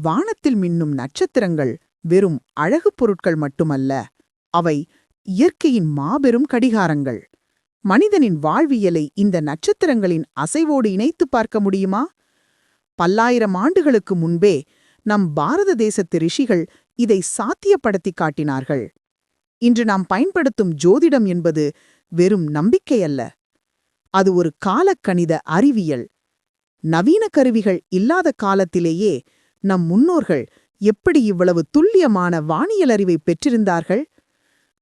வானத்தில் மின்னும் நட்சத்திரங்கள் வெறும் அழகுப் பொருட்கள் மட்டுமல்ல, அவை இயற்கையின் மாபெரும் கடிகாரங்கள். மனிதனின் வாழ்வியலை இந்த நட்சத்திரங்களின் அசைவோடு இணைத்துப் பார்க்க முடியுமா? பல்லாயிரம் ஆண்டுகளுக்கு முன்பே நம் பாரத தேசத்து ரிஷிகள் இதை சாத்தியப்படுத்திக் காட்டினார்கள். இன்று நாம் பயன்படுத்தும் ஜோதிடம் என்பது வெறும் நம்பிக்கையல்ல, அது ஒரு காலக்கணித அறிவியல். நவீன கருவிகள் இல்லாத காலத்திலேயே நம் முன்னோர்கள் எப்படி இவ்வளவு துல்லியமான வானியல் அறிவை பெற்றிருந்தார்கள்?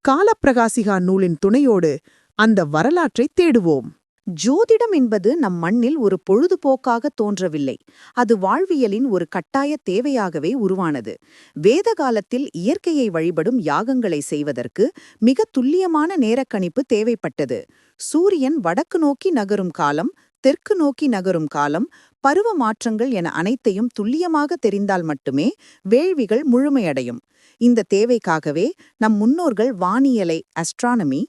காலப்பிரகாசிகா நூலின் துணையோடு அந்த வரலாற்றைத் தேடுவோம். ஜோதிடம் என்பது நம் மண்ணில் ஒரு பொழுதுபோக்காக தோன்றவில்லை. அது வாழ்வியலின் ஒரு கட்டாய தேவையாகவே உருவானது. வேத காலத்தில் இயற்கையை வழிபடும் யாகங்களை செய்வதற்கு மிக துல்லியமான நேரக்கணிப்பு தேவைப்பட்டது. சூரியன் வடக்கு நோக்கி நகரும் காலம், தெற்கு நோக்கி நகரும் காலம், பருவ மாற்றங்கள் என அனைத்தையும் துல்லியமாக தெரிந்தால் மட்டுமே வேள்விகள் முழுமையடையும். இந்த தேவைக்காகவே நம் முன்னோர்கள் வானியலை, அஸ்ட்ரானமி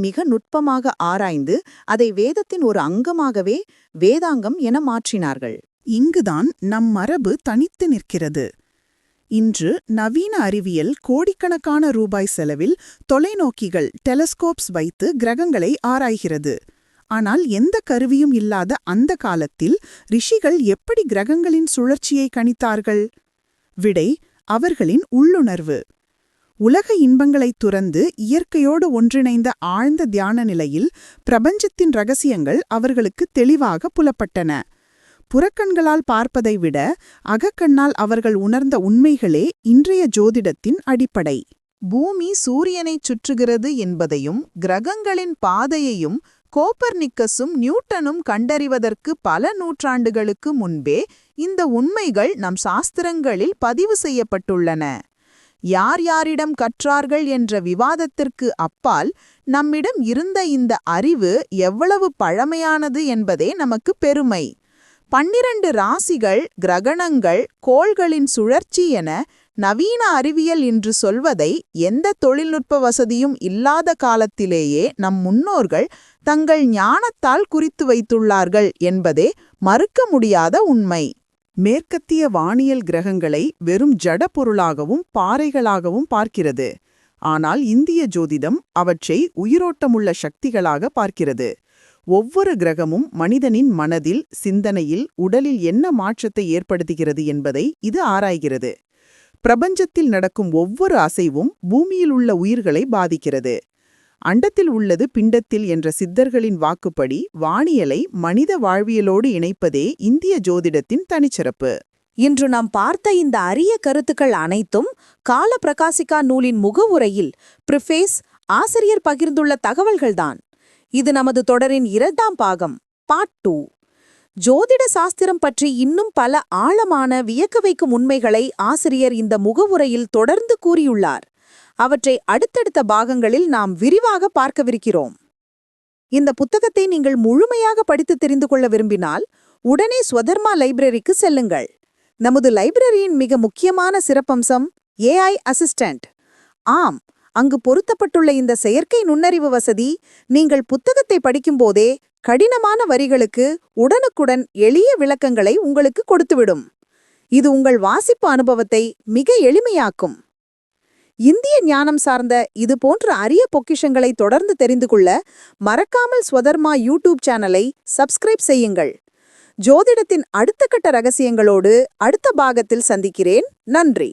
மிக நுட்பமாக ஆராய்ந்து அதை வேதத்தின் ஒரு அங்கமாகவே வேதாங்கம் என மாற்றினார்கள். இங்குதான் நம் மரபு தனித்து நிற்கிறது. இன்று நவீன அறிவியல் கோடிக்கணக்கான ரூபாய் செலவில் தொலைநோக்கிகள், டெலஸ்கோப்ஸ் வைத்து கிரகங்களை ஆராய்கிறது. ஆனால் எந்த கருவியும் இல்லாத அந்த காலத்தில் ரிஷிகள் எப்படி கிரகங்களின் சுழற்சியை கணித்தார்கள்? விடை அவர்களின் உள்ளுணர்வு. உலக இன்பங்களைத் துறந்து இயற்கையோடு ஒன்றிணைந்த ஆழ்ந்த தியான நிலையில் பிரபஞ்சத்தின் ரகசியங்கள் அவர்களுக்கு தெளிவாக புலப்பட்டன. புறக்கண்களால் பார்ப்பதை விட அகக்கண்ணால் அவர்கள் உணர்ந்த உண்மைகளே இன்றைய ஜோதிடத்தின் அடிப்படை. பூமி சூரியனைச் சுற்றுகிறது என்பதையும் கிரகங்களின் பாதையையும் கோப்பர்னிக்கஸும் நியூட்டனும் கண்டறிவதற்கு பல நூற்றாண்டுகளுக்கு முன்பே இந்த உண்மைகள் நம் சாஸ்திரங்களில் பதிவு செய்யப்பட்டுள்ளன. யார் யாரிடம் கற்றார்கள் என்ற விவாதத்திற்கு அப்பால் நம்மிடம் இருந்த இந்த அறிவு எவ்வளவு பழமையானது என்பதே நமக்கு பெருமை. 12 ராசிகள், கிரகணங்கள், கோள்களின் சுழற்சி என நவீன அறிவியல் என்று சொல்வதை எந்த தொழில்நுட்ப வசதியும் இல்லாத காலத்திலேயே நம் முன்னோர்கள் தங்கள் ஞானத்தால் குறித்து வைத்துள்ளார்கள் என்பதே மறுக்க முடியாத உண்மை. மேற்கத்திய வானியல் கிரகங்களை வெறும் ஜட பொருளாகவும் பாறைகளாகவும் பார்க்கிறது. ஆனால் இந்திய ஜோதிடம் அவற்றை உயிரோட்டமுள்ள சக்திகளாக பார்க்கிறது. ஒவ்வொரு கிரகமும் மனிதனின் மனதில், சிந்தனையில், உடலில் என்ன மாற்றத்தை ஏற்படுத்துகிறது என்பதை இது ஆராய்கிறது. பிரபஞ்சத்தில் நடக்கும் ஒவ்வொரு அசைவும் பூமியில் உள்ள உயிர்களை பாதிக்கிறது. அண்டத்தில் உள்ளது பிண்டத்தில் என்ற சித்தர்களின் வாக்குப்படி வானியலை மனித வாழ்வியலோடு இணைப்பதே இந்திய ஜோதிடத்தின் தனிச்சிறப்பு. இன்று நாம் பார்த்த இந்த அரிய கருத்துக்கள் அனைத்தும் காலப்பிரகாசிகா நூலின் முகவுரையில் ப்ரிஃபேஸ் ஆசிரியர் பகிர்ந்துள்ள தகவல்கள்தான். இது நமது தொடரின் 2ஆம் பாகம், பார்ட் 2. ஜோதிட சாஸ்திரம் பற்றி இன்னும் பல ஆழமான வியக்க வைக்கும் உண்மைகளை ஆசிரியர் இந்த முகவுரையில் தொடர்ந்து கூறியுள்ளார். அவற்றை அடுத்தடுத்த பாகங்களில் நாம் விரிவாக பார்க்கவிருக்கிறோம். இந்த புத்தகத்தை நீங்கள் முழுமையாக படித்து தெரிந்து கொள்ள விரும்பினால் உடனே ஸ்வதர்மா லைப்ரரிக்கு செல்லுங்கள். நமது லைப்ரரியின் மிக முக்கியமான சிறப்பம்சம் AI அசிஸ்டன்ட். ஆம், அங்கு பொருத்தப்பட்டுள்ள இந்த செயற்கை நுண்ணறிவு வசதி நீங்கள் புத்தகத்தை படிக்கும்போதே கடினமான வரிகளுக்கு உடனுக்குடன் எளிய விளக்கங்களை உங்களுக்கு கொடுத்துவிடும். இது உங்கள் வாசிப்பு அனுபவத்தை மிக எளிமையாக்கும். இந்திய ஞானம் சார்ந்த இது போன்ற அரிய பொக்கிஷங்களை தொடர்ந்து தெரிந்து கொள்ள மறக்காமல் ஸ்வதர்மா யூடியூப் சேனலை சப்ஸ்கிரைப் செய்யுங்கள். ஜோதிடத்தின் அடுத்த கட்ட ரகசியங்களோடு அடுத்த பாகத்தில் சந்திக்கிறேன். நன்றி.